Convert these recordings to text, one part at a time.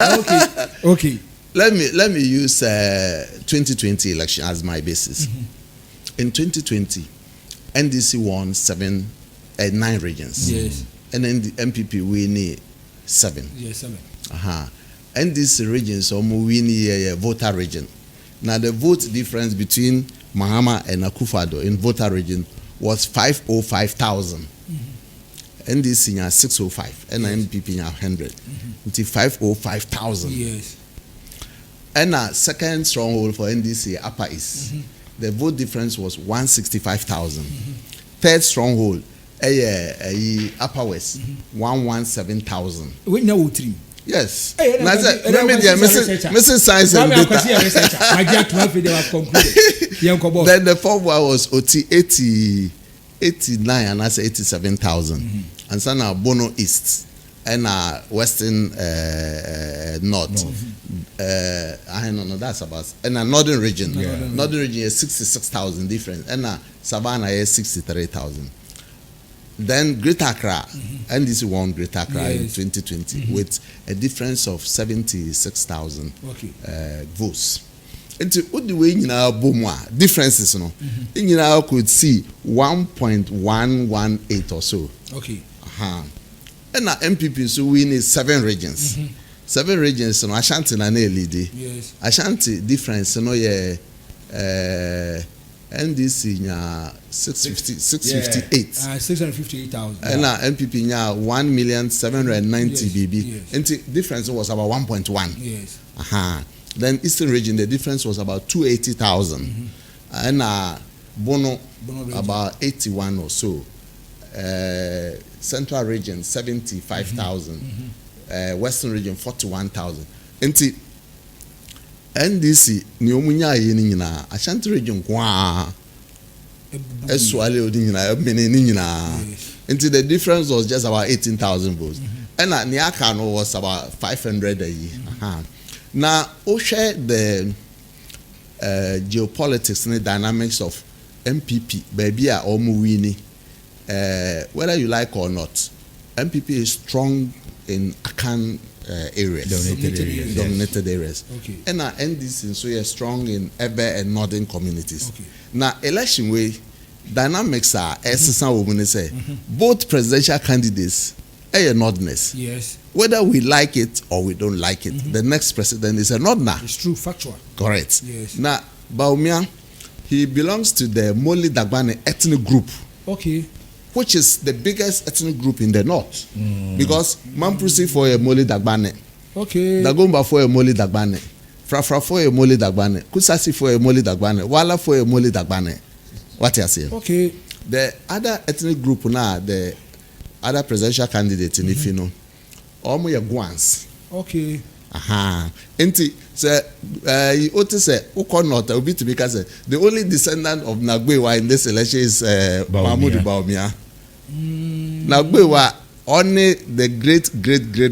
Okay. Let me use 2020 election as my basis. In 2020, NDC won 9 regions. Yes. And then the MPP win 7. Yes, 7. NDC regions win voter region. Now the vote difference between Mahama and Akufo-Addo in voter region was 505,000. NDC nya 605 and MPP nya 100. Until 505,000. Yes. And a second stronghold for NDC, Upper East. The vote difference was 165,000. Third stronghold, Upper West, 117,000. We know 3. Yes. Mrs. Science and Data. Then the fourth one was OT 89 and I say 87,000. And so now Bono East and Western North. I don't know, that's about. And a Northern region. Northern region is 66,000 different. And Savannah is 63,000. Then Greater Accra, and this won Greater Accra in 2020 with a difference of 76,000 votes. And what the way in our differences, in our could see 1.118 or so. Okay. And our MPP so win is 7 regions. 7 regions, no Ashanti na lead. Yes. Ashanti difference, NDC nya 658. 658,000. And MPP nya 1,790,000 BB. Yes. And the difference was about 1.1. Yes. Then Eastern region, the difference was about 280,000. And Bono about 81 or so. Central region 75,000. Western region 41,000. And NDC ni omunya yeni nyina Ashanti region kwa eswale odi nyina mene ni nyina until the difference was just about 18,000 votes and Niaka no was about 500 a year. Now o share the geopolitics and the dynamics of MPP baby a omu wini whether you like or not. MPP is strong in Akan areas, dominated areas. Okay. And our NDC so you're strong in Ebe and northern communities. Okay. Now election way dynamics are say both presidential candidates are northerners. Yes. Whether we like it or we don't like it, the next president is a northerner. It's true, factual. Correct. Yes. Now Bawumia, he belongs to the Moli Dagbane ethnic group. Okay. Which is the biggest ethnic group in the north. Because Mamprusi for a Moli Dagbane. Okay. Dagomba for a Moli Dagbane. Frafra for a Moli Dagbane. Kusasi for a Moli Dagbane. Wala for a Moli Dagbane. What you say? Okay. The other ethnic group now, the other presidential candidate in Ifino, Omo ya Guans. Okay. Enti say Otis say Ukonota Obi to because the only descendant of Nagbewa in this election is Mahmoud Bawumia. Nagbewa only the great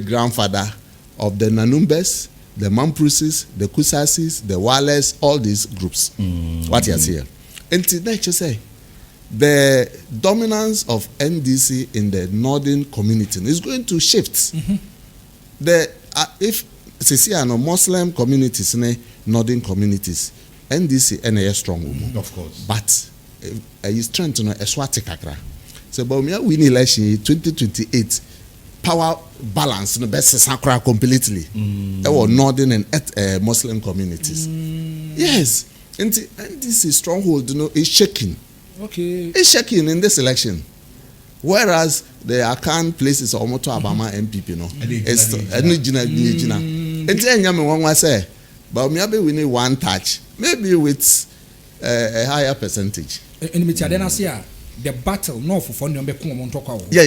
grandfather of the Nanumbes, the Mamprusis, the Kusasis, the Wales, all these groups. What you see? Enti nature say the dominance of NDC in the northern community is going to shift. If no Muslim communities, northern communities, NDC and a strong woman. Of course. But he's trying to know a swati kakra. So Bawumia win election 2028 power balance no best sakra completely. Our northern and Muslim communities. Yes. And NDC stronghold, is shaking. Okay. It's shaking in this election. Whereas the Akan places are almost Abama MPP, it's and then Yami say, but maybe we need one touch, maybe with a higher percentage. And the battle no for fun number Yeah.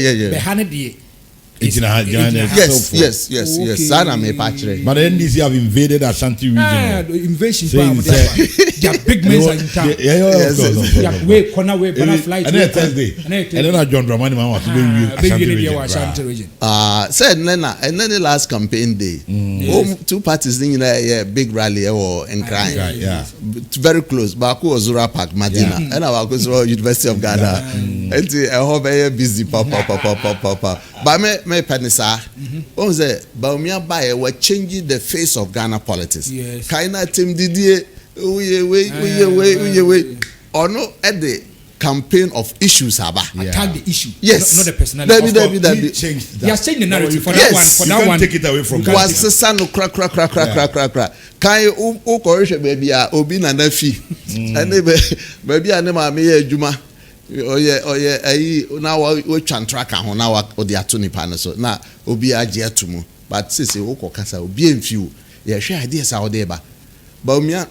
Yes. Sana me patre. But NDC have invaded Ashanti region. Invasion. They are big men in town. Yes. Way corner way banana flight. And then Thursday. And then John Dramani man was to be Ashanti region. Said Nena, and then the last campaign day. Two parties in a big rally or in crime. Yeah. Very close. Baku was Zura Park, Medina, and I was University of Ghana. And I hope I busy papa. But me penisa. On say Bawumia Baye were changing the face of Ghana politics. Yes. Kaina Tim Didier, we or no at the campaign of issues aba. Attack the issue. Yes. Not the personality. He changed that. He has changed the narrative for Yes. that one. For You that can't one. take it away from Was sesa no crack. Kan o correction baby a obi na na fi. Ene baby a ne ma me ye adwuma. Oye ayi na we twan track ho na wa odi ato nipa no so. Na obi agye atumu. But sese wo kokasa obi emfi wo. Ye hwe ideas a wo dey ba. Bawumia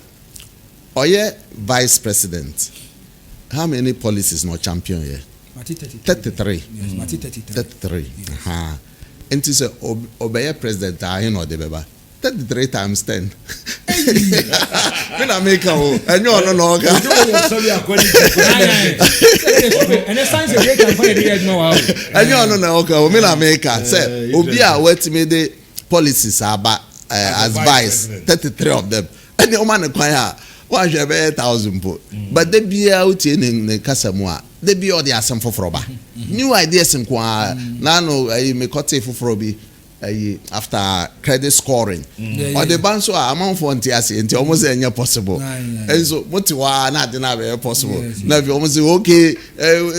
oye vice president. How many policies no champion here? 33. Yes, 33. 33. Aha. And to say obey president I know the beba. 33 times 10. When I make and you no And the science of can find it no. and you no okay. When I make say obi a wait me the policies about as vice 33 of them. And the man kwaya 1,000 po. But they be out in the Casamua. They be all the assam for froba. New ideas in qua. Nano, I may cut a frobi after credit scoring. Or the banso amount for antiasi until almost any possible. And so, what you are not very possible. Now, you almost say, okay,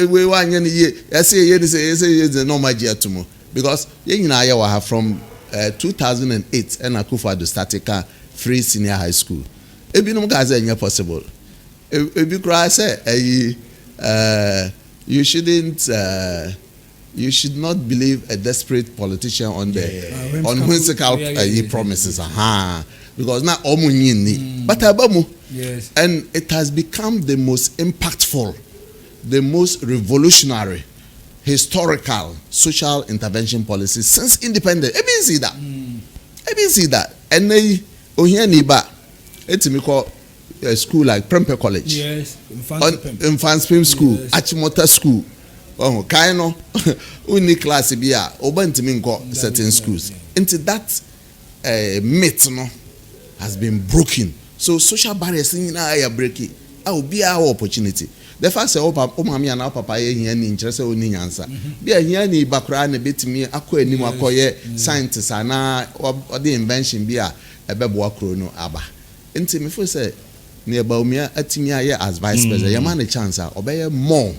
we want any I say, the normal year tomorrow. Because you have from 2008 and Akufo-Addo started free senior high school. Ebi no guys are possible. Ebi cry say you should not believe a desperate politician on the on whimsical promises. Because now omunyini but abamu. Yes. And it has become the most impactful, the most revolutionary, historical social intervention policy since independence. Ebi see that. And they ohiani ba. It's me call a school like Prempeh College. Yes. Infant school, yes. Achimota school. Oh, kaino uni class bia obantimi nko certain schools. Into that myth no has been broken. So social barriers in are breaking. I will be our opportunity. The first say mami and papa ye here ni interest oni nyansa. Bia here ni bakura na betimi akọ anim akọye scientists ana or the invention bia ebebo akro no aba. Nti me feel say near Bawumia atimi aye as vice president your man a chance obey more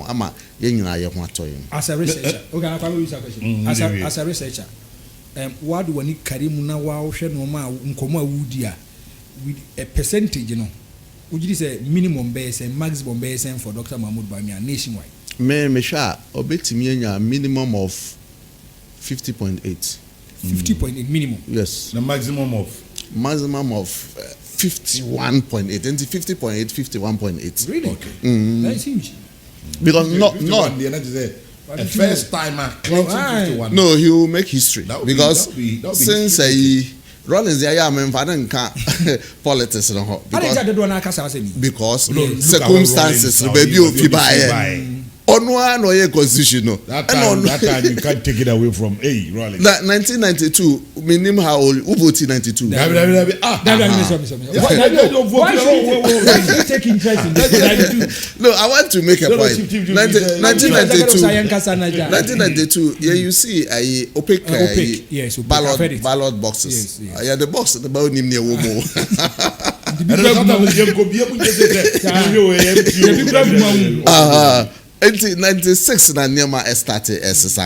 ama ye nyina ye ho atoy as a researcher okay I can use a question as a researcher what do we carry mu na wa hwe no ma nkomo awudi a with a percentage no would you say minimum base and maximum base for Dr. Mahmoud Bawumia nationwide me sha obetimi anya minimum of 50.8 50.8 minimum yes the maximum of 51.8 and 50.8 51.8 really okay that's huge because not a first timer 51 no he will make history because that'll be since Rollins there am nka politics no because circumstances baby ofi buy Onwa no ye constitution no. That time you can't take it away from Rollins. 1992 minim how old who voted 92. Why do you take interest in this? No, I want to make a point. 1992 yeah you see opaque yes, ballot boxes. Yes. Yeah the box the about nim near womo. Until 96 na Nema started as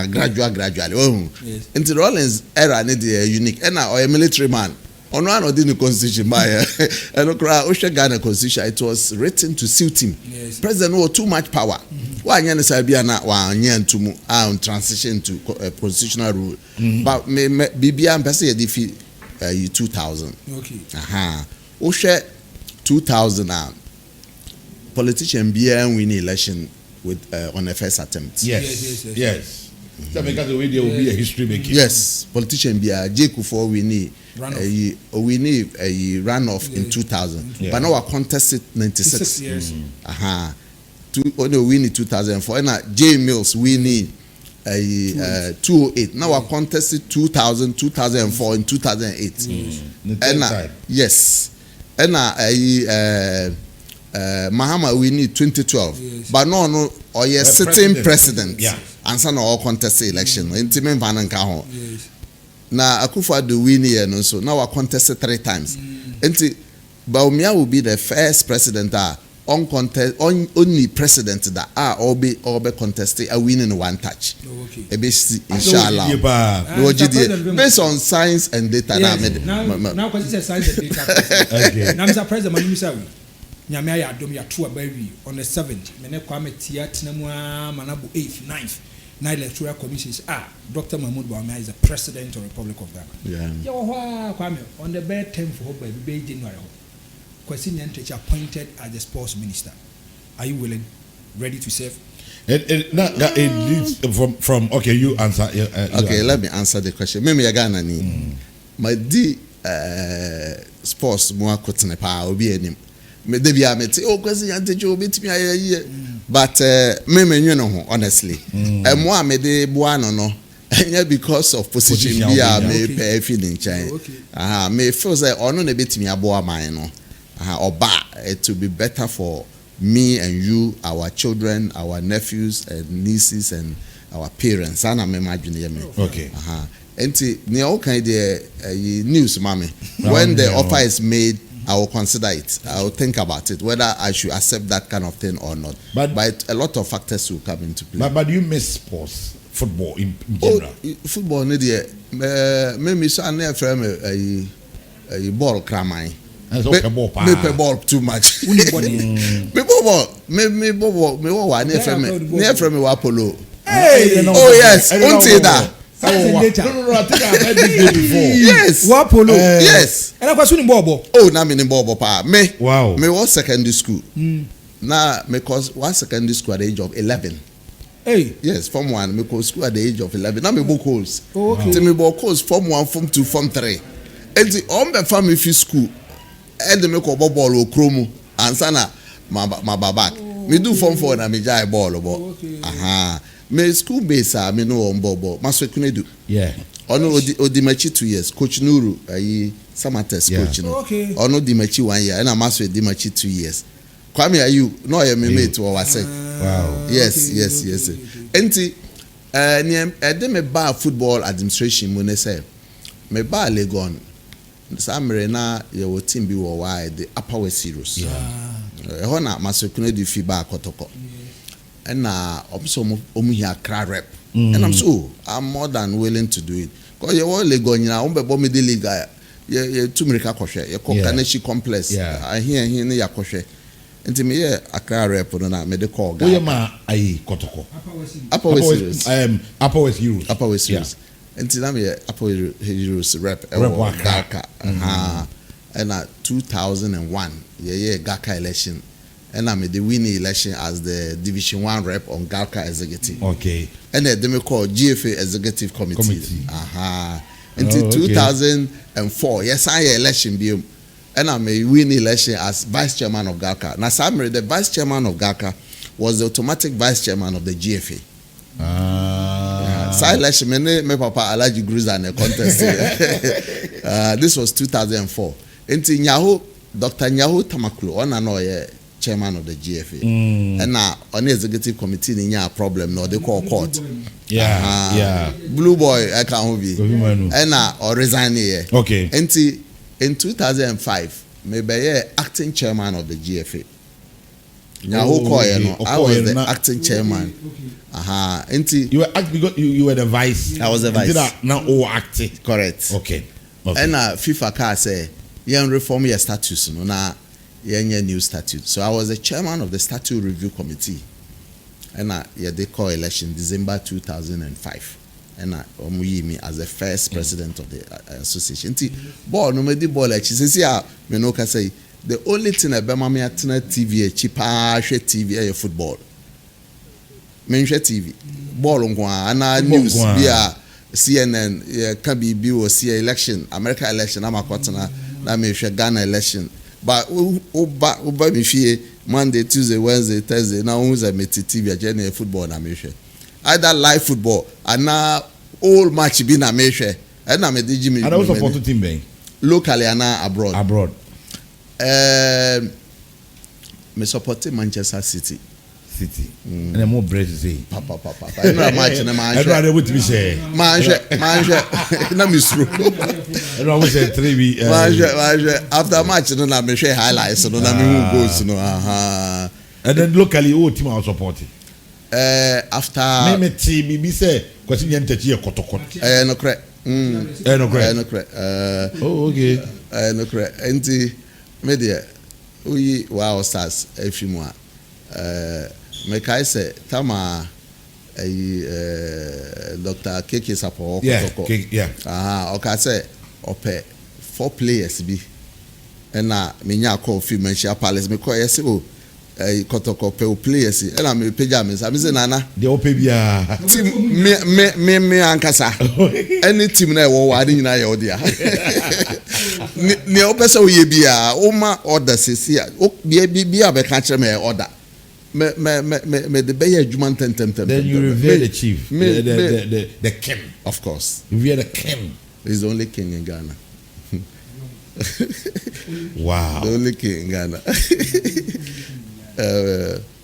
gradually. Oh, yes. Until Rollins era need unique. And now a military man. On one of the constitution by and Ghana constitution. It was written to suit him. Yes. President had too much power. Why to transition to a constitutional rule. But BBM person defeat 2000. Okay. Oshe 2000 politician BM win election with on the first attempt. Yes. That because the way there will be a history making. Yes, politician be a Jekufo we need a runoff in 2000. But now I contested 96. Yes. Only we need 2004. And J Mills we need a 208. Now I contested 2000, 2004, and 2008. And yes. And Mahama we need 2012, yes. But no, or yes, sitting president. Yeah. ansa na all contest election nti me mfa nka ho na Akufo-Addo win here no so now we contested 3 times nti Bawumia will be the first president only president that all be contested a win in one touch. Inshallah. Based on science and data. Now because it's science and data. Now Mr. President Manimusawi. Nyame ya dom ya to abawi on the 7th. Mene kwame tiat na mu manabu 8th, 9th. Na electoral commissions Dr. Mahmoud Bawumia is the president of the Republic of Ghana. Yeah. Kwame on the bad 10th for baby January. Kwasi Nyantakyi appointed as the sports minister. Are you willing, ready to serve? From okay, you answer. Okay, let me answer the question. Maybe Ghana ni my sports mo akotene pa obi enim. Me dey bia me te Kwasi Nyantakyi obi timi aye but me nyu no ho honestly. Mo a me dey boa no because of position bia me pay feeling chain. Me feel say ono na betimi aboa man no. It will be better for me and you, our children, our nephews and nieces and our parents. And I'm imagining okay. And all kind of news, mommy. When the offer is made, I will consider it. I will think about it whether I should accept that kind of thing or not. But a lot of factors will come into play. But do you miss sports, football in general? Football, maybe so. I never frame a ball cramine. Me play ball too much. Me ball. Me Apollo. Hey. Oh yes. Until that. No, I think I've heard this day before. Yes. Apollo. Yes. And I was winning ball. Oh, na me ball pa. Me. Wow. Me was secondary school. Now me cause was secondary school at the age of 11. Hey. Yes, Form 1. Me cause school at the age of 11. Now me book holes. Okay. So me book holes Form 1, Form 2, Form 3. And the on me family school. And the make ball or chromo and sana my back. Me do Form 4 na me jai ball about. Me school base me no on ball. Maso kunedu. Yeah. Ono Odimachi 2 years. Coach Nuru Samates coach no. Okay. Ono Dimachi 1 year. And Maso Dimachi 2 years. Kwame are you? No I me mate to our say. Wow. Yes. Enti dem me bar football administration mo ne say. Me bar Legon. Samre na your team be why the Upper West Heroes. Yeah. Hona masokune di FIBA kotoko. And na omo here cra rep. And I'm more than willing to do it. Because you want Legon na umbe me the league ye tumirika kwhwe ye Kokaneshi complex. I hear na yakwohwe. Enti me ye Accra rep no na me de call guy. Oye ma ayi kotoko. Upper West Heroes. Upper West Heroes. Upper West Heroes. Until I'm here, Upper Heroes rep Gaka. And 2001, Gaka election. And I'm the winning election as the Division 1 rep on Gaka Executive. Okay. And then they call GFA Executive Committee. Until 2004, yes, I election be. And I'm a winning election as Vice Chairman of Gaka. Now, Samre, the Vice Chairman of Gaka was the automatic Vice Chairman of the GFA. Election, me papa Alaji Gruza in a contest. This was 2004. Until Nyaho, Dr. Nyaho Tamakulu, on another chairman of the GFA. And now on the executive committee, they have a problem. No, they call court. Yeah. Blue boy, I can't be. And now or resign here. Okay. Until in 2005, maybe acting chairman of the GFA. I was the acting chairman. You were because you were the vice. I was the vice. Now all acting. Correct. Okay. And FIFA car say you reform your status. No, now you new statute. So I was the chairman of the statute review committee. And they call election December 2005. And me as the first president of the association. Ball no me di ball like she says me no can say. The only thing about me at TV, cheaper TV, football. Mention TV, ball on news, CNN, can be or see election, America election, I'm a quarter, na me Ghana election. But uba me fear Monday, Tuesday, Wednesday, Thursday. Now who's a meti TV agenda football na me either live football and now all match be na me and na me di Jimmy. And also support team being locally and abroad. Abroad. Me support Manchester City. City. And I'm more bread to say. Papa. I know a match and a man. I'd rather would be say. Man, no miss. I always said 3 After a match, I don't share highlights. So don't know who goes. And then locally, what team I was supporting? After. Me team, me say, Kwasi Nyantakyi kotokot. No correct. No correct. Oh, okay. No correct. Enti media. We wow stars a few more. Make I say Tama Dr. Keke Sapo. Yeah. Okay, say ope 4 players be. And na minya call few mention palace me call yes oh Kotoko pe players and I'm pajamas. I'm saying nana. The opebia. Team me ankasa. Any team na wo wadi na ye odia. Ni opesa oye bia o ma order sesi o bia be ka kire me order. Me the be adwuma tentem. Then you revere the chief, the king. Of course. You revere the king. He's the only king in Ghana. Wow. The only king in Ghana.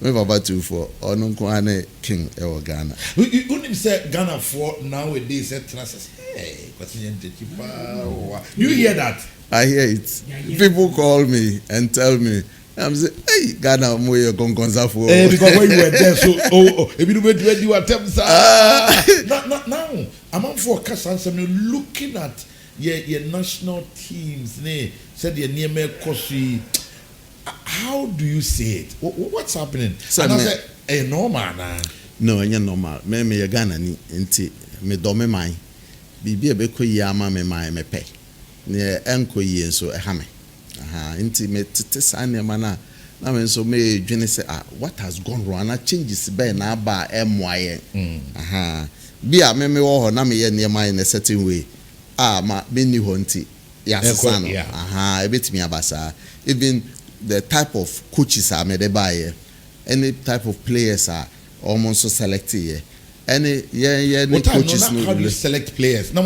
Me baba too for ono ko ane king e Ghana. You say Ghana for nowadays say hey, Kwasi Nyantakyi. You hear that? I hear it. People call me and tell me, I'm saying, hey, Ghana mo ye gongonza for. Because when you were there, so if you when you attempt now, I'm on for Kasan looking at your national teams, said your name Kosi. How do you say it? What's happening? So and I said, normal na. No, it's normal. Me Ghana ni enti me do me mai. Bibi ebe ko yi ama me mai me pe. Ne enko yi nso ha me. Enti me tete sa ne ma na me nso me dwene say what has gone wrong? Na changes be na ba emoaye. Bia me wo ho na me ye ne mai in a certain way. Ma me ni ho nti ya sesa no. Ebetimi abasa. Even the type of coaches are made by any type of players are almost so selected. Any coaches. How do you select players? Now,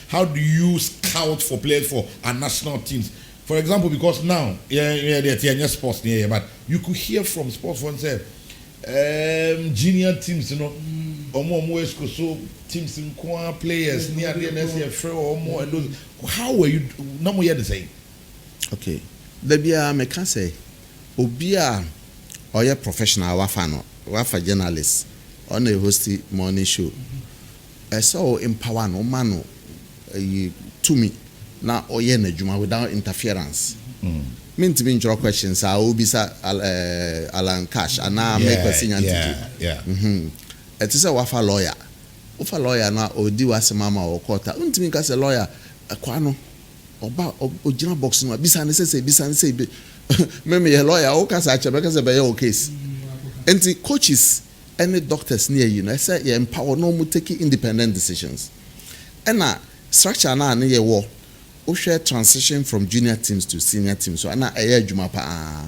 how do you scout for players for our national teams? For example, because now, they're sports, but you could hear from sports one say, junior teams, you know, or more so teams in players near the NSF or more. How were you? No more the same. Okay. Debia me can say obia or your professional wafa journalist on a hosty morning show. I saw empower no man to me now or juma without interference. Mean to be your questions I will be Alan Cash and now make Kwasi Nyantakyi. It is a wafa lawyer. Wafa lawyer now or do as a mama or quarter. Untimi as a lawyer kwano. Oba ojina box no bisa say me lawyer o kasa achebe kasa be your case enti coaches any doctors near you say you empower no mu take independent decisions and structure na ye wo share transition from junior teams to senior teams so na adwuma pa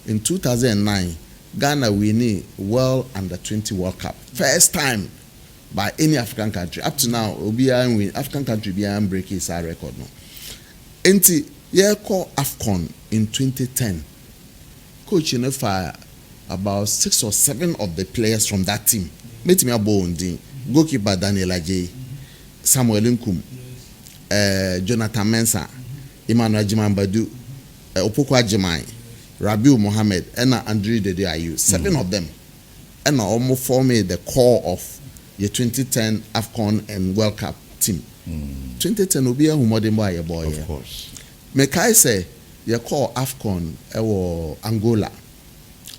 in 2009 Ghana winning World Under-20 World Cup first time by any African country up to now obi win African country be break his record no. Enti ye call AFCON in 2010. Coach in fire about 6 or 7 of the players from that team. Meet me abounding. Goalkeeper Daniel Ajay, Samuel Nkum, Jonathan Mensah, Emmanuel Jimambadu, Opoku Ajimai, Rabiu Mohammed, and Andre Dede Ayew. 7 of them. And almost formed the core of the 2010 AFCON and World Cup team. 2010 will be a modern boy. Of course. Make I say, you call AFCON Angola.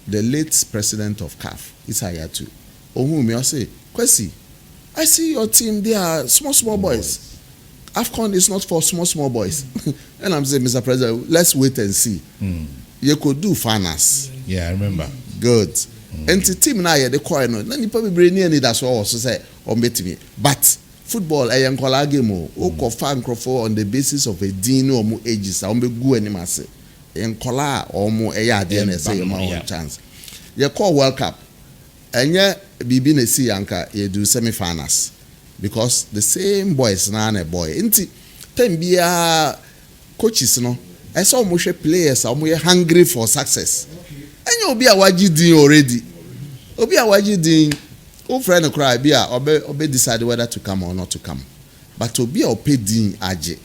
The late president of CAF, Isayatu. Whom you say, Kwasi, I see your team, they are small boys. AFCON is not for small boys. And I'm saying, Mr. President, let's wait and see. You could do finance. Yeah, I remember. Good. And the team now, they call no. Then you probably bring in that's what also say, or meet me. But football, I am calling game. O fan Crawford on the basis of a dino or more ages. I won't be good anymore. And call or more a DNA say your chance. You call World Cup. And yeah, Bibi ne see Yanka, you do semi-finals. Because the same boys now and a boy. Inti, ten be coaches, no. I saw most players are more hungry for success. And you'll be a wajidi already. Obi a waji din, o friend cry be a obe decide whether to come or not to come. But Obi a ope din aje.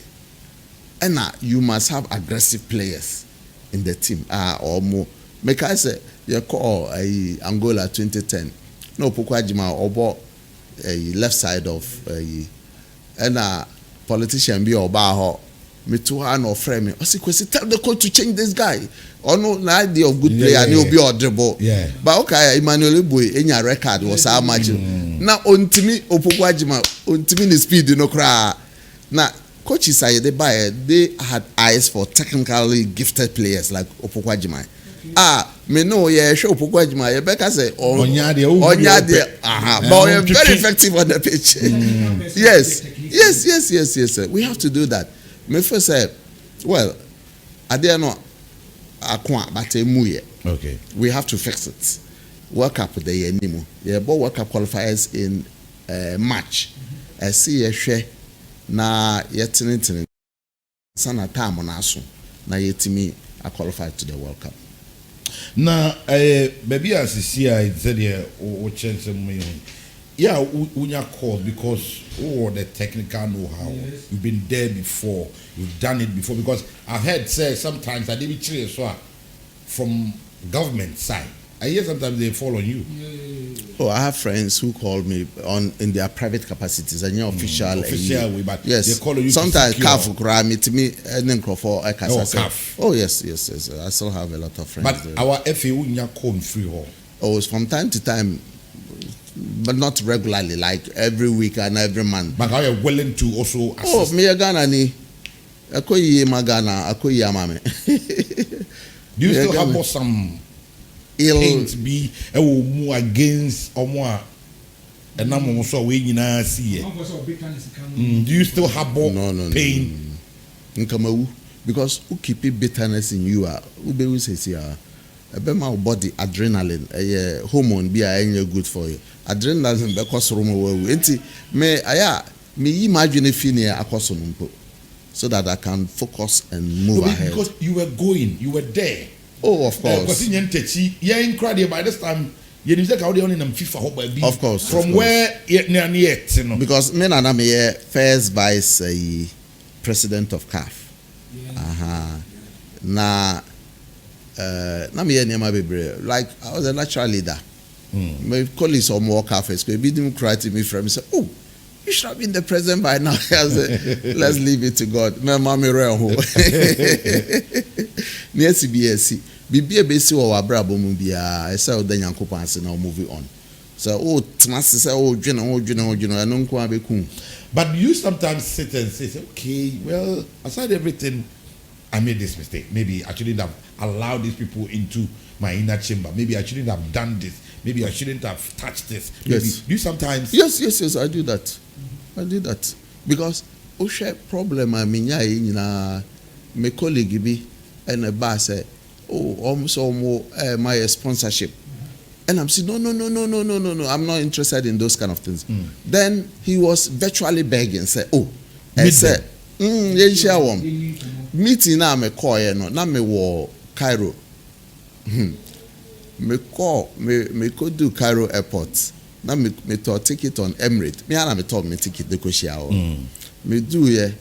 And you must have aggressive players in the team. Or more. Make I say you call Angola 2010. No Pokwajima obo left side of and politician be oba me to hand or frame me. I say, tell the coach to change this guy. Or no, the idea of good player, and he'll be audible. Yeah. But okay, Emmanuel Boy, in your record was how much. Now, on to me, Opokwajima, on to me, the speed, you know, cry. Now, coaches say they had eyes for technically gifted players like Opokwajima. Me know, yeah, show Opokwajima, you better say, Onyade, but you're very effective on the pitch. Yes. We have to do that. Me first say, well, I dare not. Okay. We have to fix it. World Cup the year anymore. Yeah, but World Cup qualifiers in March. I see a share na yetin sana time on aso na yetimi I qualified to the World Cup. Na baby as see I said here o change some yeah, unya called because the technical know-how. Yes. You've been there before. You've done it before. Because I've heard say sometimes I didn't cheer so from government side. I hear sometimes they fall on you. Oh, I have friends who call me in their private capacities and your official way, but yes. They call you sometimes CAF cry me to me and then for I can say. Oh yes. I still have a lot of friends. But there. Our FA unya come free hall. Oh, from time to time. But not regularly, like every week and every month. But are you willing to also assist? Oh, me a Ghana ni. Akoyi magana, akoyi amame. Do you still have some pains be more against or more? And I'm also waiting to see it. Do you still have more pain? No. Because who keep bitterness in you? Ube will say, my body adrenaline, hormone be a good for you. Adrenaline because me imagine if so that I can focus and move ahead. Because you were there. Oh, of course. Kwasi Nyantakyi, you're incredible by this time. You need to go down in FIFA. Of course. From where yet, you know. Because me and I'm here first vice president of CAF. Now. Like I was a natural leader. My colleagues on more cafes, maybe didn't cry to me from me say, "Oh, you should have been the president by now." I said, "Let's leave it to God." My mommy ran home. Near CBSC, Bibi basi wa brabo mu bia. I said, "Then Yankopa say now moving on." So, say, I don't know. But you sometimes sit and say, "Okay, well, aside everything, I made this mistake. Maybe I shouldn't have allowed these people into my inner chamber. Maybe I shouldn't have done this. Maybe I shouldn't have touched this." Maybe. Yes. Do you sometimes? Yes. I do that. Because Osha problem I mean my colleague be and a bar say, "Oh, almost my sponsorship." And I'm saying, no. I'm not interested in those kind of things. Then he was virtually begging, say, "Oh," and said, meeting now me call na me wo Cairo. Me call me go do Cairo airport. Na me to ticket on Emirates. Me ana me talk me ticket de ko shia o. Me do here.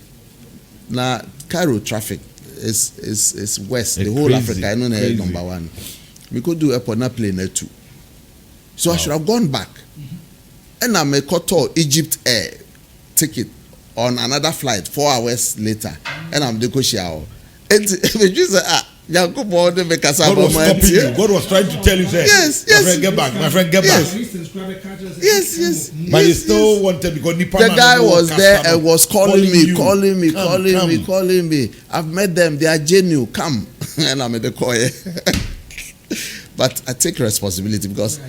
Na Cairo traffic is west, the whole crazy, Africa. I know number one. Me go do airport na plane there too. So I should have gone back. And I me call to Egypt Air ticket on another flight 4 hours later, and I'm the Koshiao. And God was trying to tell you, say, yes. My friend, get back. Yes. But he still wanted because the guy was there and was calling me. I've met them, they are genuine. Come. And I'm at the choir. But I take responsibility because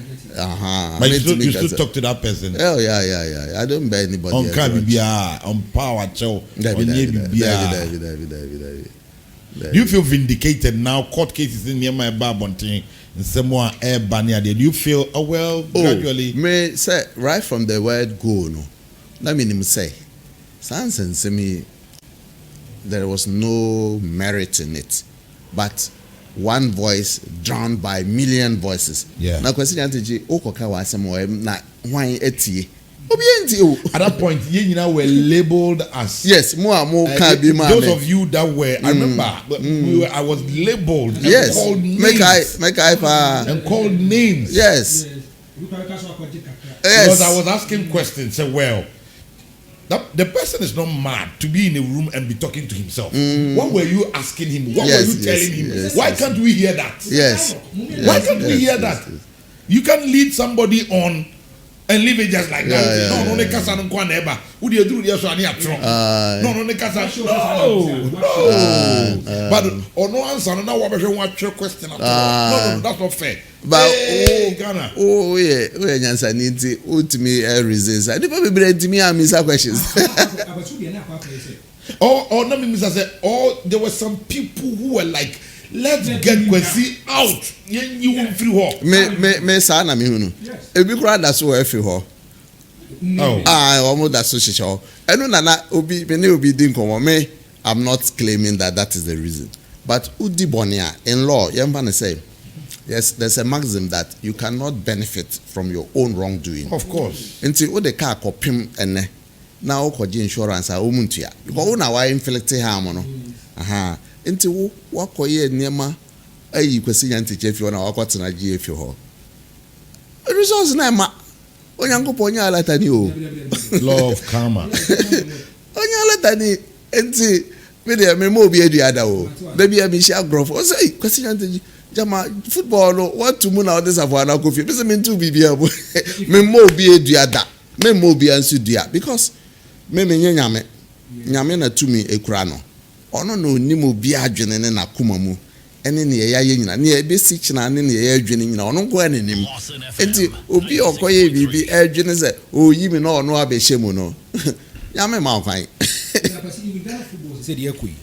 but you still talk to that person. Oh yeah. I don't bear anybody. On Kabibia, on power show. Do you feel vindicated now? Court cases in near my bar bunting and someone air banner. Do you feel gradually? Me say right from the word go no. Let me say, sans and me there was no merit in it. But one voice drowned by million voices. Yeah. Now Kwasi Nyantakyi okoka wa asem wo na hwan etie. At that point, you were labeled as yes, more can be man. Those of you that were, I remember, I was labeled. And yes, called names. make I and called names. Yes. Because I was asking questions. Say, well, the person is not mad to be in a room and be talking to himself. What were you asking him? What were you telling him? Yes, Why can't we hear that? Yes. Why can't we hear that? You can't lead somebody on and leave it just like that. No, no, kasa no kwa neba. Who do do so ani atron? No, no, kasa. No. But no answer no what be one question at all. No, that's not fair. But Ghana. We nyansa ni nti ultimate reasons. I never be brand me answer questions. No me say there were some people who were like, let's get Kwasi out. You won't free her. Me sa na me hunu. Ebi kura da so e free her. Omo da so chicho. Enu na obi me ne obi din komo me. I'm not claiming that is the reason. But udi bonia in law, yemfa say, yes, there's a maxim that you cannot benefit from your own wrongdoing. Of course. Until o the car kopim ene na o koji insurance a omuntua. Because una wa inflict harm no. Aha. Until wakoye niema ayi Kwasi Nyantakyi efi na wakotena gi efi ho. Results na ma onyankopon nya alatani o. Law of karma. Onya alatani enti me dey me mo obi aduada o. Da bia me share growth. O say Kwasi Nyantakyi jama football no what to mu na odisa for na kofi. Me say me ntu bibia bo. Me mo obi aduada. Me mo obi ansu dua because me nyame. Nyame na tumi ekura no. Ono no nim obi adwene ne na koma mu ene ne ye yaye nyina ne ye besi kina ne ne ye adwene nyina ono nko ene nim enti obi okoye bibi adwene se oyi mi na ono abehye mu no nyame ma kwan se de ekoi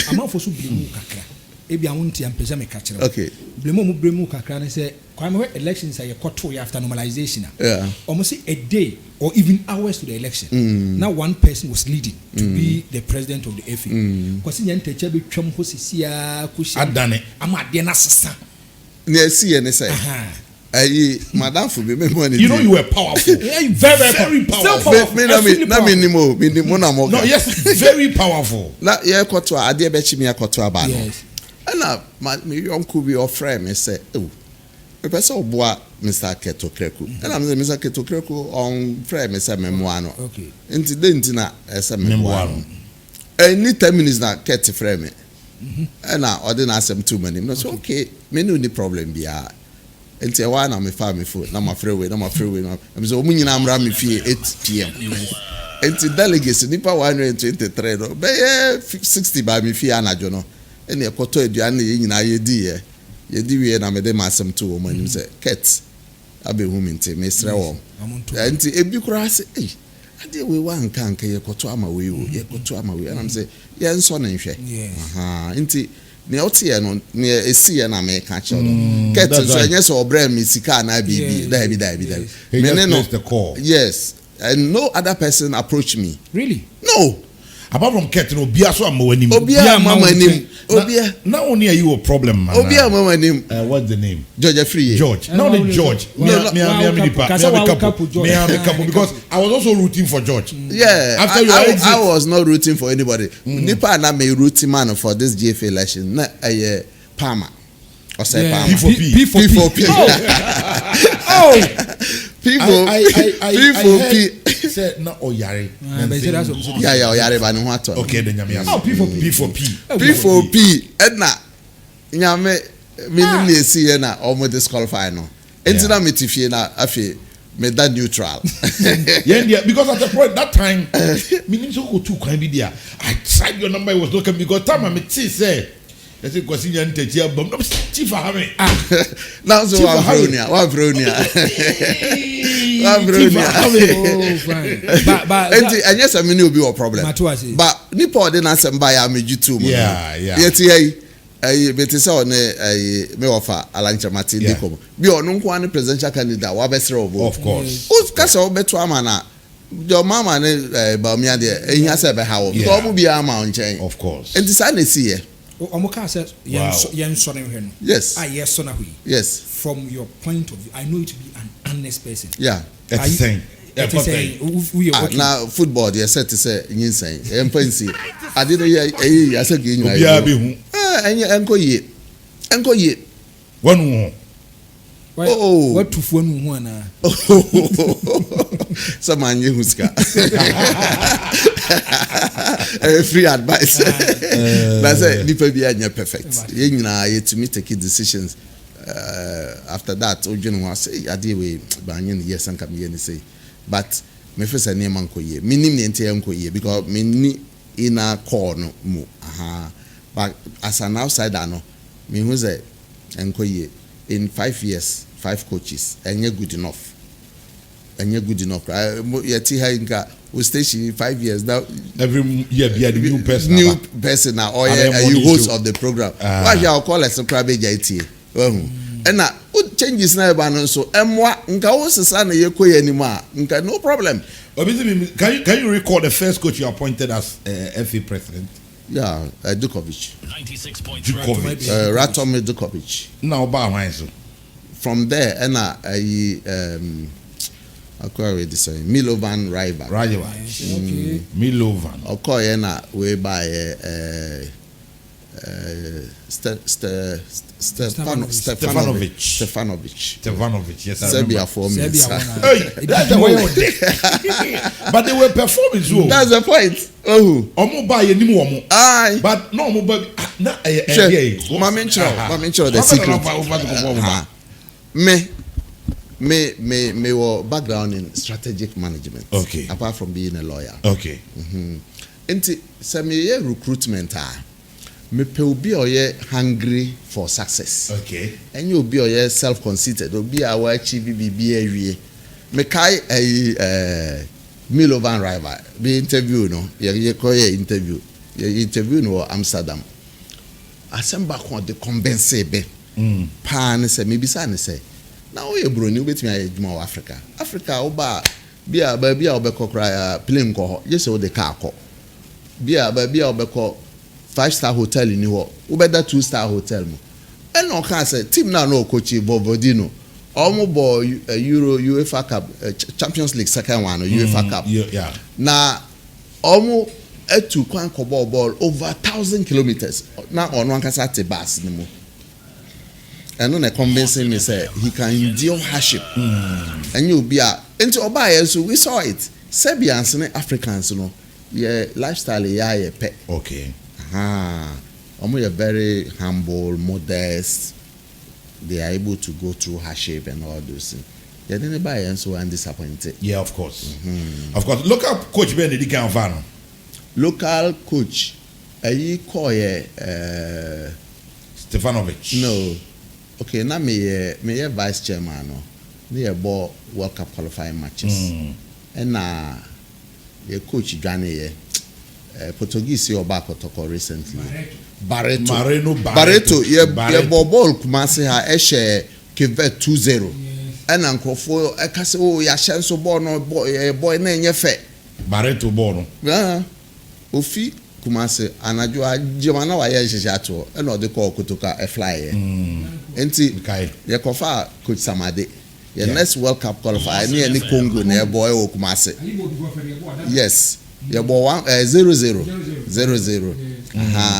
amafo so blemu kakra ebi awonti ampeza me kakra okay blemu kakra ne se kwame elections are koto after normalization almost a day or even hours to the election now one person was leading to be the president of the FA Kwasi Nyantakyi be twam ho sisia kushi adane amade na sesa ne sie ne say ayi madam for be me money you know you were powerful very powerful me na minimo na mo no yes very powerful na ye koto ade be chi me koto aba no yes na me yonku bi o friend me say oh the person oboa Mr. Ketokreku and I'm the Mr. Ketokreku on friend me say memoano okay enti de ntina say memoano any 10 minutes na ket friend me na odi na asem too many no so okay me no any problem bia enti e wa na me fa me phone na ma freeway na me say omunyina amra me fie 8 pm enti delegates nipa 123 no be 60 ba me fie anajo no ene ekoto aduane ye nyina ye di ye yedi wie na me de masem to wo manim say ket abehu minti me sre wo enti ebi kura se ade we wa nkanka ye koto ama we o ye koto ama we and am say ye nso na nhwe enti ne oti ye no ne esi ye na me ka che no ket so enye so obra me sika na bibi da bi me ne no the call yes and no other person approached me really no apart from Ket no Obia so amawanim Obia amawanim Obia now only you a problem man Obia amawanim what's the name George Free George now the George me because I was also rooting for George after I was not rooting for anybody nipa na me rooting man for this GFA election na Palmer or say Palmer P4P oh P4P said no oyare oyare ba ne ho ato okay the nyame P4P edna nyame minim na esi ye na almost disqualify no enti na metifie na afi me that neutral because at the point that time minim so go too kwan bi dia I tried your number, it was looking because time me say I said Kwasi Nyantakyi abom no chief ahame now so wa bronia but and yes I mean you be a problem but nipa dey na sem ba ya meji too mo yeti ayi beti say on me offer alancha mati diko bi onu nko an presidential candidate wa besre obo of course o kasa obeto ama na your mama ne Bawumia dey ehia say be ha wo because obu bi ama on chen of course and this na see here Omoka says, Yen Son. Yes. Yes, Sonahui. Yes. From your point of view, I know you to be an honest person. Yeah. That's saying. Now football, they said to say insane. I didn't hear. I said, Uncle ye. One. Oh, what to phone one? Someone who's got free advice. But I said, you're perfect. You know, to me taking decisions. After that, Ojen was say, I did we banyan yes and come here and say, but me first a name uncle ye, meaning the entire uncle ye, because me in a corner mo. But as an outsider, no, me who's a uncle ye. In 5 years, 5 coaches, and you're good enough. And you're good enough. We stay 5 years now. Every year, be a new person. New person now, or you host of the program. Why shall I call us a private JT? And now, what changes now? So, and what? Nka was the son of your koy anymore. Nka no problem. Can you recall the first coach you appointed as FA president? Yeah, Dukovic. 96.3. Ratome Dukovic. Now, Bawumia. From there, and I acquired this Milovan Rival. Okay. Milovan. Okay, and we by Stefanovic. Yes, Serbia for me. That's the way. But they were performing so. That's the point. Oh, Omo buy any more. Aye. But no more. Mama the secret. Me were background in strategic management. Okay. Apart from being a lawyer. Okay. Enti semi recruitment me pe obi oye hungry for success. Okay. And you obi oye self-conceited. Obi a wa achieve bibi awie. Me kai Milovan Rival. Be interview no. Ye call interview. Ye interview no Amsterdam. Asemba ko de convince be. Pa ne se me bisa ne se. Na we broni obetimi ayeduma Africa. Africa oba bia ba bia obekọ kra plane ko ho. Yes o de car ko. Bia ba bia obekọ 5-star hotel ni ho. Ubeda 2-star hotel mo. And no can say team now no coach Bobodino. Omo bo Euro UEFA Cup Champions League second one UEFA Cup. Yeah. Na omo etu kwan ko ball over 1,000 kilometers. Na ono ankasa te bus ni mo. And no convincing me say he can endure hardship. And you be into Obaya, so we saw it. Serbians and Africans, you know, yeah, lifestyle, yeah, pet. Okay. You're very humble, modest. They are able to go through hardship and all those things. They didn't buy and so I'm disappointed. Yeah, of course. Of course. Look up Coach Ben the Canvano. Local coach, I call Stefanovic. No. Okay, now me vice chairman no. They bought World Cup qualifying matches. And your coach Ghana Portuguese or back or recently. Barreto. Yeah, ball Kumasi ha eshe Quebec 2-0. And Uncle for I can say oh ya so ball no boy na enyefe. Barreto ball. Yeah. Ofi Kumasi anajua jemana wa ye ato and no dey call Kotoka a fly. Enti ye kofa coach Samade. Your next World Cup qualifier near any Congo near boy or Kumasi. Yes. Your boy 0-0.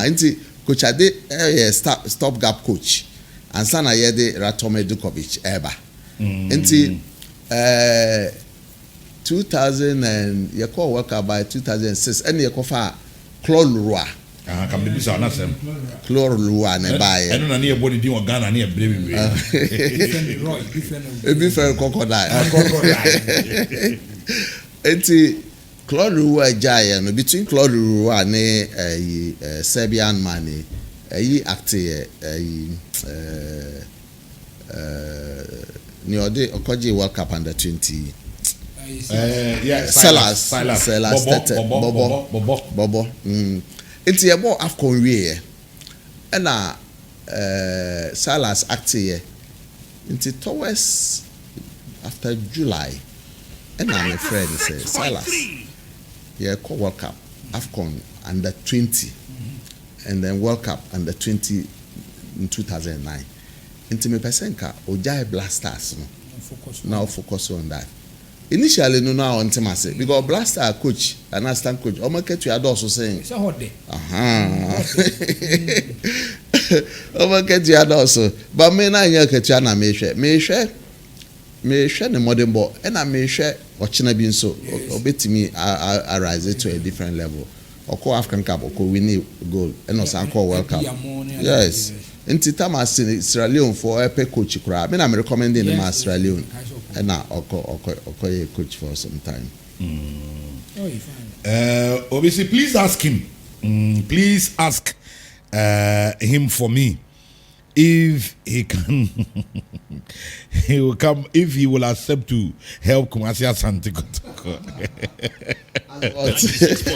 Enti coach Ade stop gap coach. And sana yede Ratome Dukovic eba. Enti 2000 and you call World Cup by 2006 and you kofa Claude Leroy. Can be bisa na sem. Claude Leroy ne bae. Eno na ne body di o Ghana na e brave. Different crocodile. Enti Claude Leroy jaya no between Claude Leroy and Serbian man acte ni ode okoji World Cup under 20. Silas Bobo. Enti ebo Afcon wie na Silas acte ye. Enti towards after July and my friend says Silas yeah call World Cup Afcon under 20 and then World Cup under 20 in 2009. Intime Pesenka Ojai Blasters now focus on that. Initially, no now on Timase because Blaster coach and assistant coach. Omaketu had also saying it's a hot day. Omaketu had also, but me na nyakatu na me share the modern ball and I may share watching a being so obetimi I rise it to a different level. Or call African Cup or call winning goal and also call World Cup. Yes. In Titama Sierra Leone for a coach crowd. I mean, I'm recommending the Sierra Leone and now or coach for some time. Obviously, please ask him. Please ask him for me if he can. He will come if he will accept to help Kwasi Nyantakyi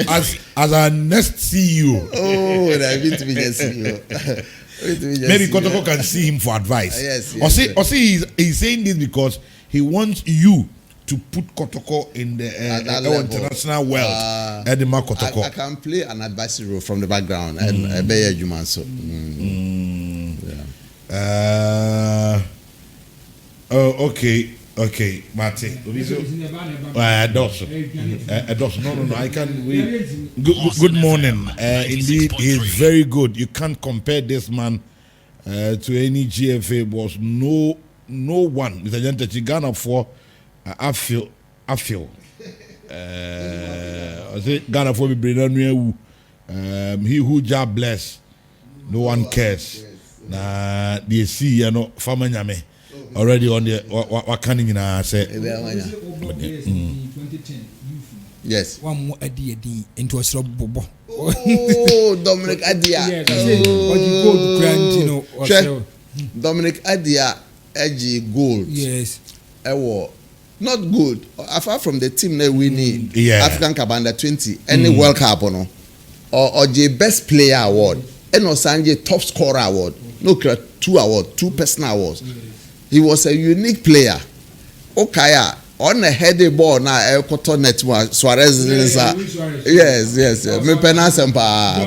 as our next CEO. Oh, I need to be the CEO. Maybe Kotoko can see him for advice. Yes. Or see, he's saying this because he wants you to put Kotoko in the international world. Edema Kotoko. I can play an advisory role from the background and Beya Juman. So. Okay, Martin. No. I can. Good morning. Indeed, he's very good. You can't compare this man to any GFA boss. No one. Mr. Nyantakyi Ghana for I feel. I say Ghana for be he who job bless. No one cares. Na they see farmer nyame. Already on the what can you say? 2010. Yes. One more idea into a shrub bobo. Oh, Dominic Adia. Dominic Adia, edgy gold. Yes. Not good. Apart from the team that we need, African Cup under 20, any World Cup or the best player award, and Osanje top scorer award. No, 2 personal awards. He was a unique player. Okaya on a heady ball now. Net Suarez. Yes. Me penasempa.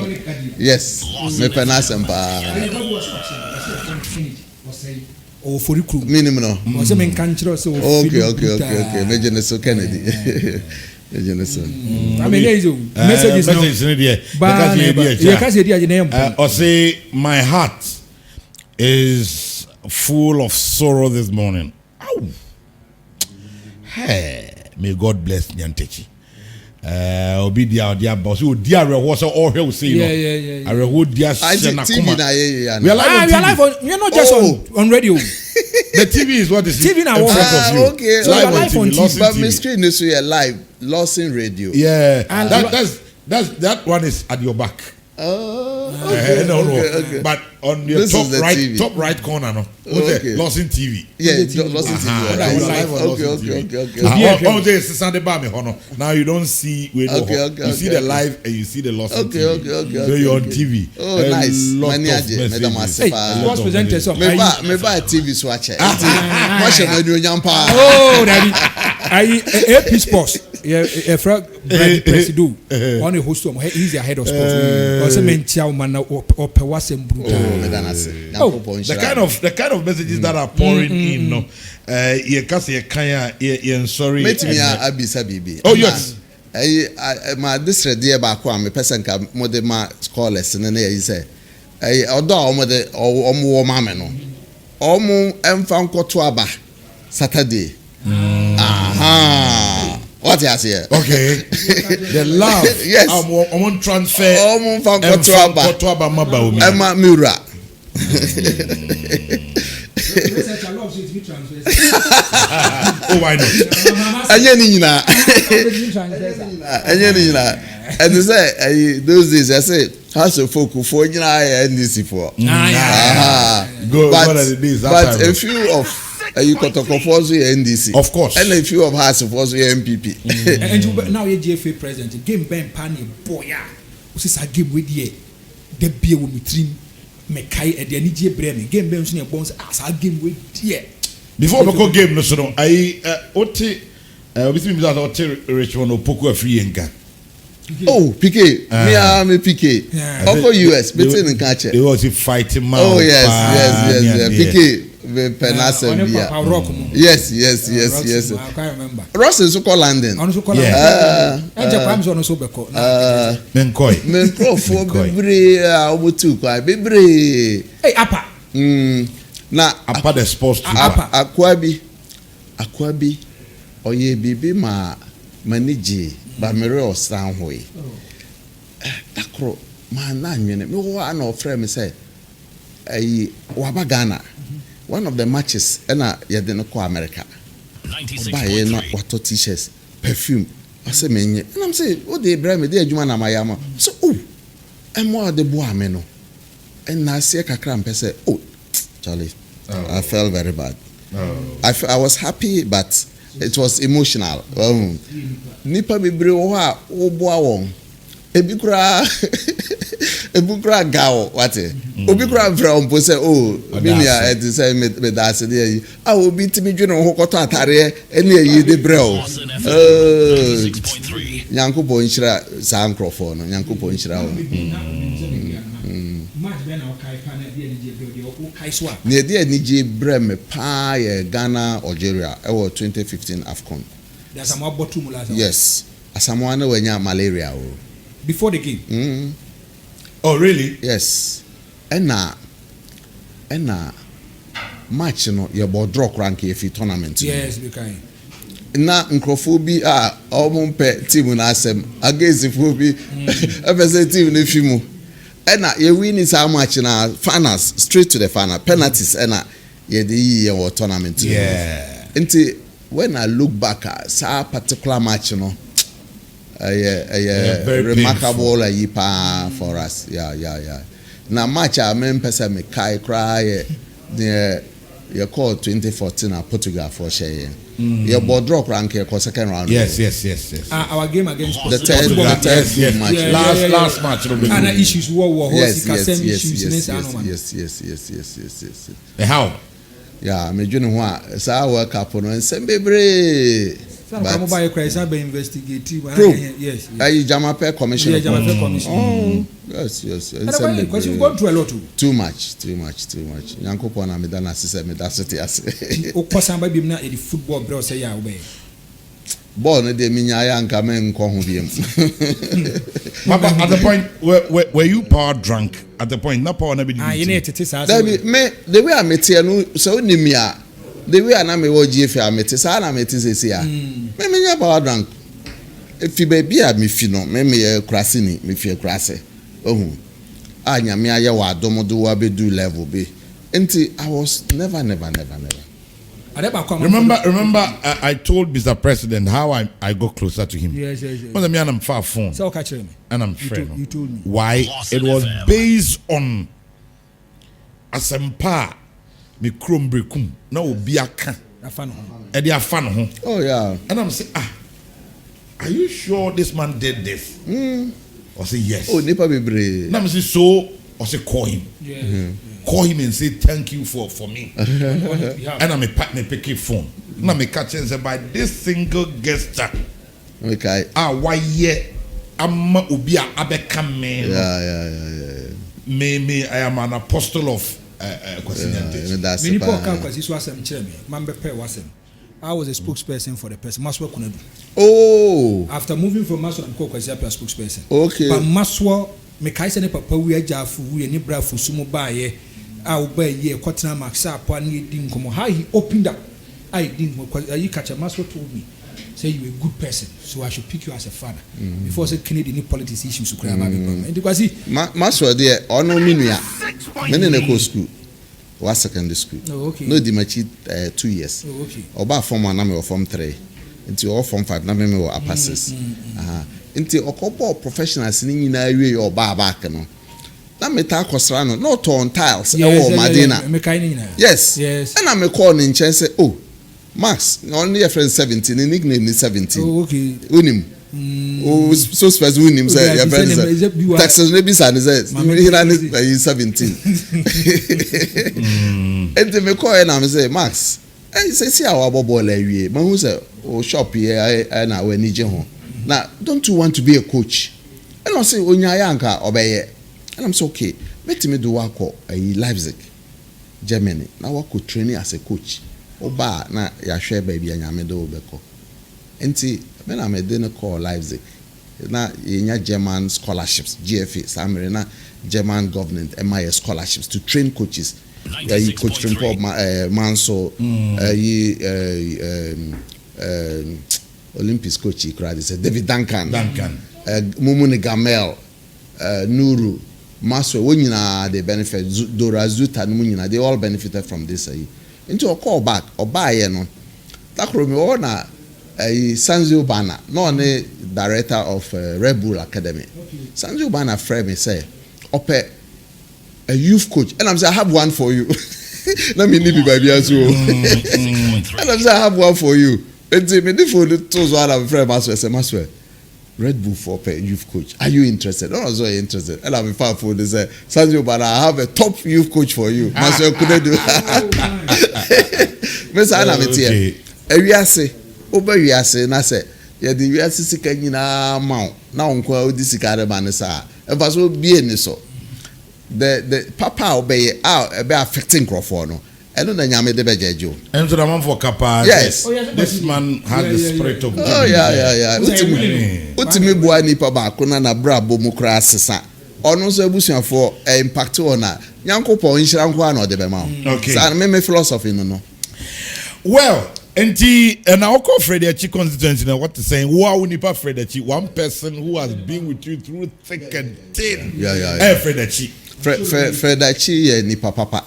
Yes. Me penasempa. Oh, for the crew. Minimum. Okay. Major so Kennedy. I mean, messages or say my heart is full of sorrow this morning. Ow. Hey, may God bless Nyantakyi. Obi dia boss. You dia was all he say. Yeah. I would dia TV na we are live on we are not just on radio. The TV is what is TV now. Okay. So live on TV. But my screen is live. Lawson Radio. Yeah. And that one is at your back. Oh, okay. But on your top right corner, no. Okay. Lawson TV. Yeah, Lawson TV. Okay. All day Sunday bar me hono. Now you don't see you see the live and you see the Lawson TV. Okay. So you're on TV. Oh, nice. Hey, what's presented so? Me buy a TV swatcher. Watch nyampa. Oh, daddy. AP Sports. Yeah, Presido. On the host he's the head of sports. The kind of messages that are pouring in, no. Sorry. Oh yes. My district dear back one, my person can model my scholars and then he say, although mamma no. Found Kotuaba Saturday. What is here? Okay. The love. Yes. I'm on transfer. Found Kotuaba Bawumia. Emma Mura. Oh, why not? And they say those days I say house of folk for NDC for. But a few of you got to compose NDC. Of course. And a few of us of us MPP. And now you're GFA president. Game Ben Pani Boya. Which is a game with ye. The beer with me trim. Mekai at the Niji Bremi. Game Ben Senior Bones as a game with ye. Before we go game, no, so I Ote, Richmond Opoku a free enka. Oh, PK. Me PK. Uncle US, between the catcher. They was fighting man. Oh, yes. PK. Yes. I can't remember. Ross is so called London. Hey, Apa. Na Apa the sports. Akwabi. Oye bibi ma maniji ba mere osan hoye. Takro ma na nwene. Me wo ana ofre me say waba Ghana. One of the matches na ye de no ko America. 96.3. Na wato t-shirts, perfume. I say menye. And I'm say, "Oh, dey bra me dey adwuma na mayama." So, mo de bo ame no. And na see kakra mpe say, "Oh, Charlie, I felt very bad." I was happy, but it was emotional. Nipa bebre wo ha wo boa won. Ebi kura gawo wate. Obi kura vra on say, "Oh, minia et say me da se dey. Ah, obi timi dwene ho koto atare ene ayi de brel." Nyankopon hira sa nkrofo no. Nyankopon hira wo. Ne dey anije brem pa ye Ghana Algeria e 2015 AFCON. There's some bottom last. Yes. Asamoah na wanya malaria o. Before the game. Oh, really? Yes. Ena match no ye bo draw rank if tournament. Yes, we can. Na nkrofo bi omumpe team na asem against bi ebese team na fimu. Ena ye win is how much na finals straight to the final penalties ena ye the year tournament. Yeah. Until when I look back at that particular match, very remarkable for us. Yeah. Now match I remember say me kai cry you call 2014 Portugal for share. Your board drop rank your second round. Yes. Our game against the third match. Last match. And issues Yes. How? Yeah, me junu ho a sa World Cup no nsem bebre. Some come by cry be investigative. Yes. Ayi Jamape commission. Yeah, Jamape commission. Oh, yes. Because you've gone through a lot. Too much. Yankopon na me da na sese me da sete ase. O kwasa ba bim na e football bro say ya obey. Ball no dey minya ya nka me nko ho biem. Papa, at the point were you power drunk? At the point, not power never did. You need to test me the way I met here no so nimia. The way na me wo GF I met say na met say ya. Me nya power drunk. If you baby a me fi no me krase ni me fi krase. Ohun. Anya me aye wa adomodo wa be do level be. Enti I was never. Remember, I told Mr. President how I got closer to him. Yes. When I'm far phone. So catch him. And I'm friend. You told me. Why? It was based on asempa me krom brekum na obi aka. E dey afan ho. Oh yeah. And I'm saying, are you sure this man did this? Or say yes. Oh, nipa bebre. Na me say so, or say call him. Yeah. Call him and say thank you for me. And I'm a partner picking phone. Now me catch and say by this single gesture. Okay. Why I'm ubi abeka me. Yeah. Me I am an apostle of Kwasi Nyantakyi. Many people can Kwasi so asem kire me. Man be pay wasem. I was a spokesperson for the person. Maswa Kunadu. Oh. After moving from Maswa, I'm called Kwasi a spokesperson. Okay. But Maswa me kai se ne papa wi ajafu wi ni brafo sumo baaye a wo ba ye kwatena maxa apa na edi nkomo how he opened up I didn't you catch a Maswa told me say you a good person so I should pick you as a father before say Canadian politics issues to cry about and because Maswa there ono minua me ne ko school was secondary school. Oh, okay. No di machi 2 years. Oh, okay. Oba form 1 na me form 3 until all form 5 na me upper 6. Until okopo professionals ni nyina awie your back no na meta akosra no not on tiles e wo madina yes and I me call in nchen say oh Max only your friend 17 the nickname is 17 oh okay unim oh so special unim say your friend Texas maybe say is 17 and me call and I say Max say see our bobo la wie man who say oh shop here na we ni je ho Now, don't you want to be a coach? And I say, Onyayanka obeye. And I'm so okay. Let me do work at Leipzig, Germany. Now I could train as a coach. Oba na ya share baby and yamedo obeko. Enti when I made dinner call Leipzig. Na German scholarships, GFA, Samirina, German government, MIS scholarships to train coaches. Coach train Paul Manso, Olympics coach, David Duncan, Mumuni Gamel, Nuru, Maso, Wunina, they benefit, Dora Zuta, Munina, they all benefited from this. Into a call back, or buy, you know. Takromi, Sanzio Bana, no only director of Red Bull Academy. Sanzio Bana friend me say, "Ope a youth coach," and I'm saying, "I have one for you." Let me leave you by Biasu. And I'm saying, "I have one for you." And say, "Me for the toes one I'm friend Maswe. Red Bull for a youth coach. Are you interested?" No, I was very interested. And I'm far for this. Sanzio Bana, I have a top youth coach for you. Maswe couldn't do. Mister Anamitia, Ewiase. Oba wiase na se ye de wiase sika nyina ma na onko odi sika re ba ne sa e fa so bie ni so the papa obey be affecting crofo no eno na nyame de bejejo enzo da man for kapa. Yes. This man had the spirit of oh yeah utimi bua ni pa ba ko na bra bo mu kra asesa ono so abusuafo impact ona nyankopon nhira nko na ode be ma okay sa me philosophy no well and I call Fredericci constituency now what to saying who are Unipa Fredericci, one person who has been with you through thick and thin. Yeah. Fredericci. Fredericci nipa papa.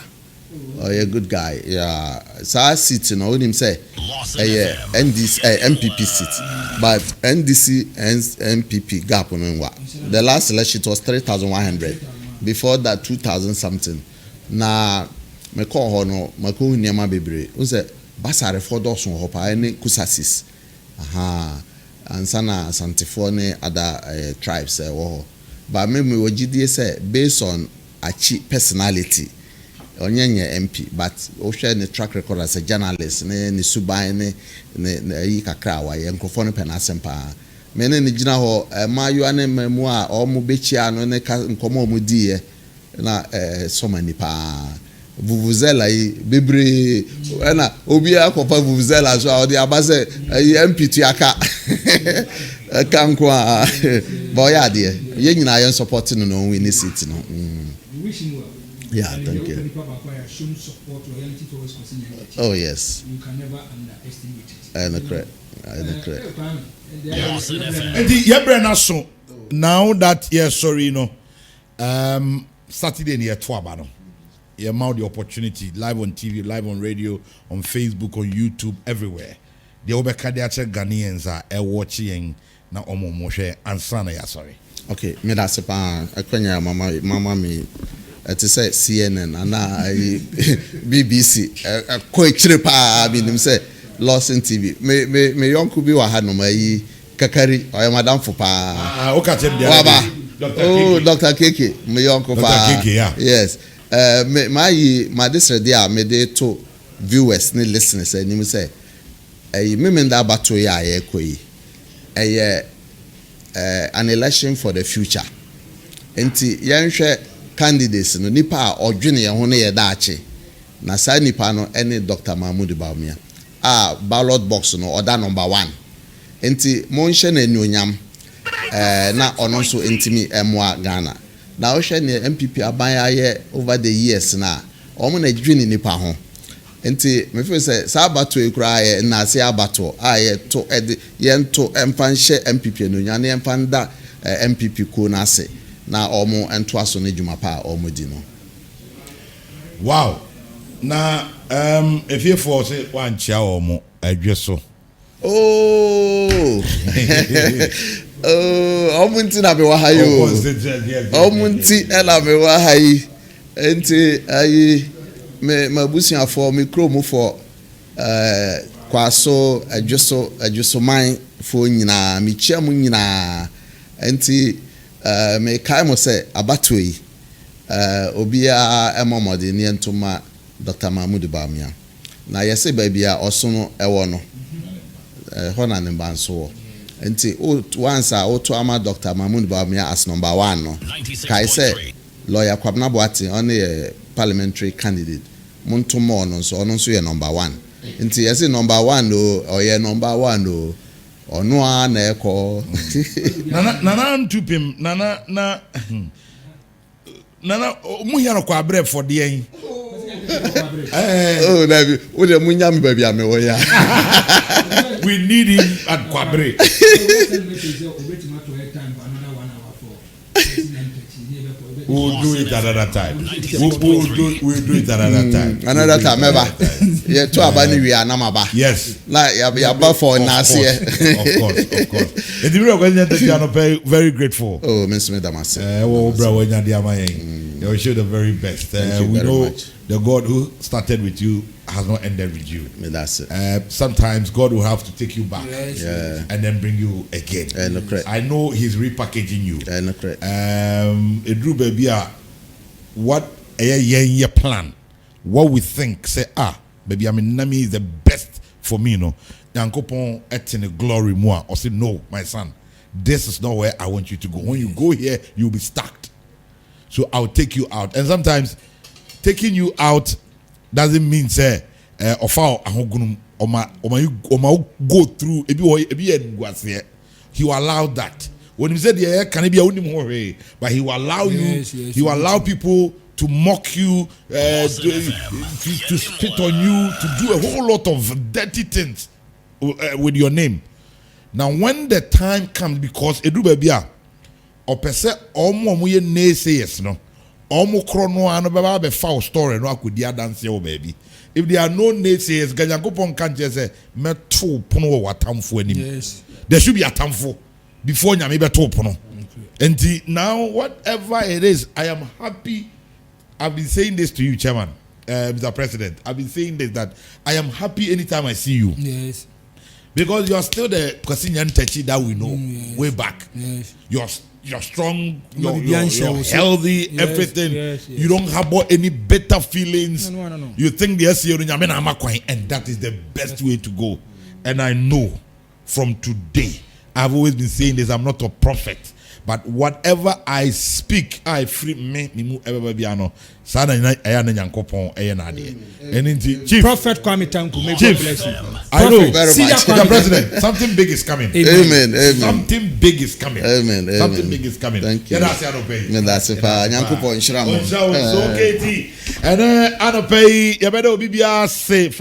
Oh, a good guy. Yeah. So I sit you know him say NDC MPP seat. But NDC and MPP gap on what? The last election it was 3,100. Before that 2,000 something. Na me call hono mako nyama bebre. Who say Basare for those who hope any kusasis. And sana Santifo ne other tribes. But maybe we GDA say based on a cheap personality. Onyenye MP, but Osha ne track record as a journalist, ne subai ne kakra wa ye nkrofo ne penasempa. Mene ne gina ho mayu ane memua o mu bechia no ne nkomo mu die na so many pa. Vuvuzela yi bebre na obi akopa vuvuzela so odi abase MP tu aka kanko a boya de ye nyina ye supporting no win seat no yeah thank you oh yes you can never underestimate it and correct and the yebrena so now that sorry no Saturday near Twaba no you have the opportunity live on TV, live on radio, on Facebook, on YouTube, everywhere. The Obekadiache Ghanaians are watching now omo moshe ansana ya sorry. Okay, me that's pa akwanya mama me to say CNN and BBC ko chire pa bi nim say Lawson TV. Me yonku bi wa ha no mai kakari o madam fo pa. Okay, Dr. Keke, me yonku pa. Dr. Keke, yeah. Yes. My this radio me dey to viewers ne listeners and him say me that battle ya ekoi an election for the future enti yenhwe candidates no nipa odwene ye ho ne ye daache na sa nipa no ene Dr. Mahmoud Bawumia ballot box no order number 1 enti mo nhye na enuonyam na ono so entimi emwa Ghana. Now, MPP abaya over the years now. Omo na dwini nipa ho. Enti me feel say sabato ekura na se abato to yento empanhye MPP no nya na empanda MPP ko na se na omo ento aso na dwuma pa omo di no. Wow. Na if you for say wan chia omo adwe so. Oh. Omunti na be wahayo. Omunti ela be wahayi. Enti ayi me mabusiafo me kromu for kwaso adwoso man fo nyina me chiamu nyina. Enti me kai mo se abatoi obia emomode ne ntoma Dr. Mahmoud Bawumia. Na yese ba bia osono ewo no. Hona ne banso. nti once to ama Dr. Mahmoud Bawumia as number 1 no kai say lawyer Kwabena Boateng on a parliamentary candidate Montomo no so ono so ye number 1 nti yes number 1 o ye number 1 o ono a na ekọ nana ntupim nana mu hia no kwa abrɛ for de yin oh na bi o de munya me ba bia me wo ya we need him at Kwabre. We'll do it another time. We'll do it another time. Another time, ever. Yeah, to abani we are namaba. Yes. Like ya ba for nasi. Of course. And the real question that you are very grateful. Oh, Mr. Medamase. You show the very best. We know the God who started with you has not ended with you. That's it. Sometimes God will have to take you back and then bring you again. I know He's repackaging you. Edru baby, what a plan? What we think? Say baby, Nami is the best for me. No, Yankopon etine glory more. Or say no, my son, this is not where I want you to go. When you go here, you'll be stuck. So I'll take you out. And sometimes taking you out doesn't mean say ofa ahogunum oma go through he will allow that. When he said can be a but he will allow you, he will allow people to mock you, to spit on you, to do a whole lot of dirty things with your name. Now when the time comes, because Edu Babia or per se omo ye naysayers no omo krono ano baba be foul story no akudia dance your baby. If there are no naysayers, Gajankopon can't just say meto pono watamfo anim. There should be a tamfo before nyame beto pono. And now whatever it is, I am happy. I've been saying this to you, Chairman, Mr. President. I've been saying this, that I am happy anytime I see you. Yes. Because you are still the Kwasi Nyantakyi that we know way back. Yes. You're strong, you're healthy, everything. Yes. You don't harbor any better feelings. No. You think yes, and that is the best way to go. And I know from today, I've always been saying this, I'm not a prophet. But whatever I speak, I free me ever be ano. Sana ayana nyankopon eyenade. And Chief Prophet Kwame Tanku, may God bless you. I know very much. Mr. President, something big is coming. Amen. Something big is coming. Amen. Something big is coming. Thank you. That's Anope. That's it. Nyankopon shira mo. So KT. And Anope, you better be safe.